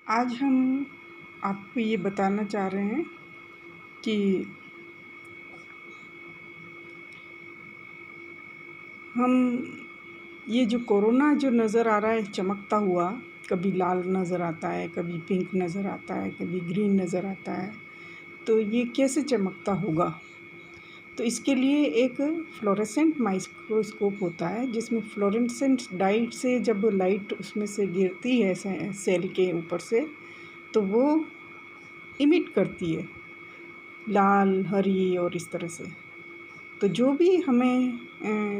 आज हम आपको ये बताना चाह रहे हैं कि हम ये जो कोरोना जो नज़र आ रहा है चमकता हुआ, कभी लाल नज़र आता है, कभी पिंक नज़र आता है, कभी ग्रीन नज़र आता है, तो ये कैसे चमकता होगा? तो इसके लिए एक फ्लोरेसेंट माइक्रोस्कोप होता है जिसमें फ्लोरेसेंट डाइट से जब लाइट उसमें से गिरती है सेल के ऊपर से, तो वो इमिट करती है लाल, हरी और इस तरह से। तो जो भी हमें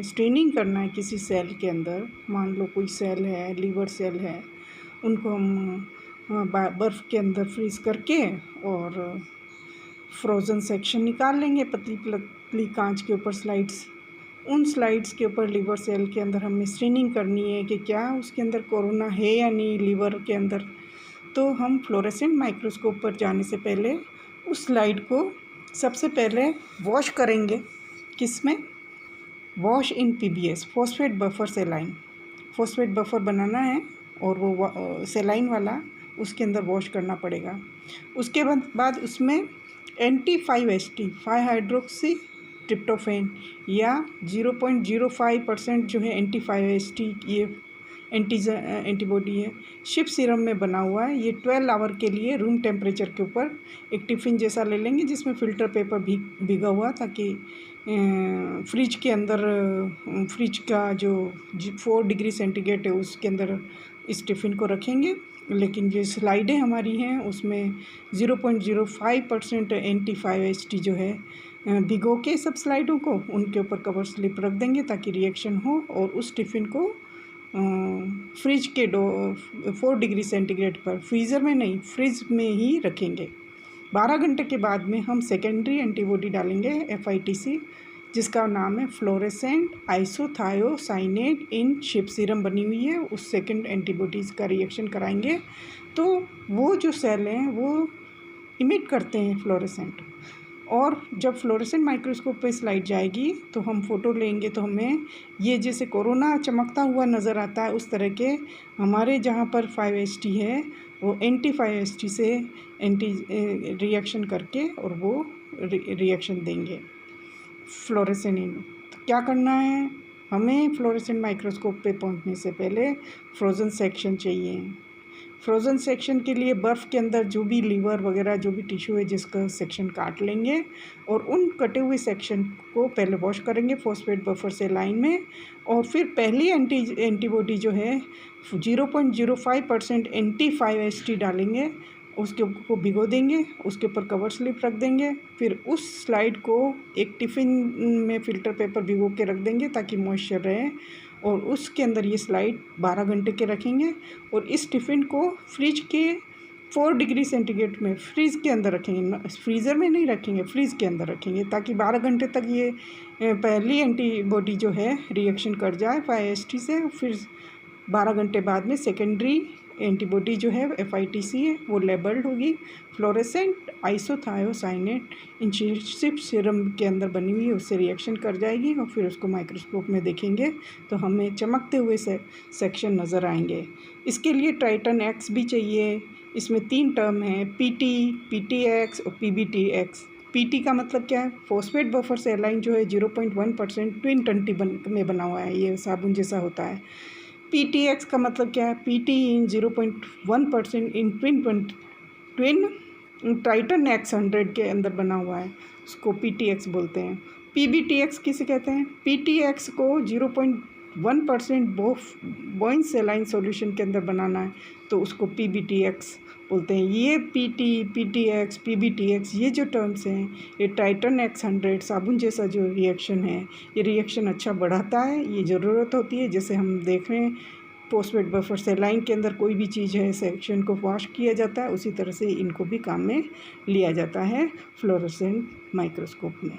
स्टेनिंग करना है किसी सेल के अंदर, मान लो कोई सेल है, लीवर सेल है, उनको हम बर्फ़ के अंदर फ्रीज़ करके और फ्रोज़न सेक्शन निकाल लेंगे, पतली पतली कांच के ऊपर स्लाइड्स। उन स्लाइड्स के ऊपर लीवर सेल के अंदर हमें स्टेनिंग करनी है कि क्या उसके अंदर कोरोना है या नहीं लीवर के अंदर। तो हम फ्लोरेसेंट माइक्रोस्कोप पर जाने से पहले उस स्लाइड को सबसे पहले वॉश करेंगे। किसमें? Wash in PBS, phosphate buffer saline. Phosphate buffer बनाना है और वो सेलाइन वाला उसके अंदर वॉश करना पड़ेगा। उसके बाद उसमें anti-5-HT 5 हाइड्रोक्सी ट्रिप्टोफैन या 0.05% जो है anti-5-HT ये एंटीबॉडी है, शिप सीरम में बना हुआ है। ये 12 आवर के लिए रूम टेम्परेचर के ऊपर एक टिफ़िन जैसा ले लेंगे जिसमें फ़िल्टर पेपर भीगा हुआ, ताकि फ्रिज के अंदर फ्रिज का जो 4 डिग्री सेंटीग्रेड है उसके अंदर इस टिफ़िन को रखेंगे। लेकिन जो स्लाइडें हमारी हैं उसमें 0.05% anti-5-HT जो है भिगो के सब स्लाइडों को उनके ऊपर कवर स्लिप रख देंगे ताकि रिएक्शन हो, और उस टिफ़िन को फ्रिज के 4 डिग्री सेंटीग्रेड पर, फ्रीज़र में नहीं फ्रिज में ही रखेंगे। 12 घंटे के बाद में हम सेकेंडरी एंटीबॉडी डालेंगे FITC, जिसका नाम है fluorescent isothiocyanate in ship serum बनी हुई है। उस सेकेंड एंटीबॉडीज़ का रिएक्शन कराएंगे तो वो जो सेल हैं वो इमिट करते हैं फ्लोरेसेंट। और जब फ्लोरेसेंट माइक्रोस्कोप पे स्लाइड जाएगी तो हम फ़ोटो लेंगे तो हमें ये जैसे कोरोना चमकता हुआ नज़र आता है उस तरह के हमारे जहाँ पर 5HT है वो anti-5HT से रिएक्शन करके और वो रिएक्शन देंगे फ्लोरेसेंट। तो क्या करना है हमें? फ्लोरेसेंट माइक्रोस्कोप पे पहुँचने से पहले फ्रोज़न सेक्शन चाहिए। फ्रोज़न सेक्शन के लिए बर्फ़ के अंदर जो भी लीवर वगैरह जो भी टिश्यू है जिसका सेक्शन काट लेंगे और उन कटे हुए सेक्शन को पहले वॉश करेंगे फॉस्फेट बफर से लाइन में, और फिर पहली एंटीबॉडी जो है 0.05% anti-5-HT डालेंगे, उसके को भिगो देंगे, उसके ऊपर कवर स्लिप रख देंगे। फिर उस स्लाइड को एक टिफ़िन में फ़िल्टर पेपर भिगो के रख देंगे ताकि मॉइस्चर रहे, और उसके अंदर ये स्लाइड 12 घंटे के रखेंगे। और इस टिफ़िन को फ्रिज के 4 डिग्री सेंटीग्रेड में फ्रीज़ के अंदर रखेंगे, फ्रीज़र में नहीं रखेंगे, फ्रीज़ के अंदर रखेंगे ताकि 12 घंटे तक ये पहली एंटीबॉडी जो है रिएक्शन कर जाए 5HT से। फिर 12 घंटे बाद में सेकेंडरी एंटीबॉडी जो है FITC है वो लेबल्ड होगी fluorescent isothiocyanate in ship serum के अंदर बनी हुई है, उससे रिएक्शन कर जाएगी और फिर उसको माइक्रोस्कोप में देखेंगे तो हमें चमकते हुए सेक्शन नज़र आएंगे। इसके लिए टाइटन X भी चाहिए। इसमें 3 टर्म हैं, PT, PTX और PBTX। PT का मतलब क्या है? फॉस्फेट बफर सेलाइन जो है 0.1% ट्विन टंटी में बना हुआ है, ये साबुन जैसा होता है। PTX का मतलब क्या है? PT इन 0.1% इन ट्विन टाइटन X100 के अंदर बना हुआ है, उसको PTX बोलते हैं। PBTX किसे कहते हैं? PTX को 0.1% बॉइन सेलाइन सॉल्यूशन के अंदर बनाना है तो उसको PBTX बोलते हैं। ये PT, PTX, PBTX ये जो टर्म्स हैं ये टाइटन X100 साबुन जैसा जो रिएक्शन है, ये रिएक्शन अच्छा बढ़ाता है, ये ज़रूरत होती है। जैसे हम देख रहे हैं फॉस्फेट बफर सेलाइन के अंदर कोई भी चीज़ है सेक्शन को वॉश किया जाता है, उसी तरह से इनको भी काम में लिया जाता है फ्लोरेसेंट माइक्रोस्कोप में।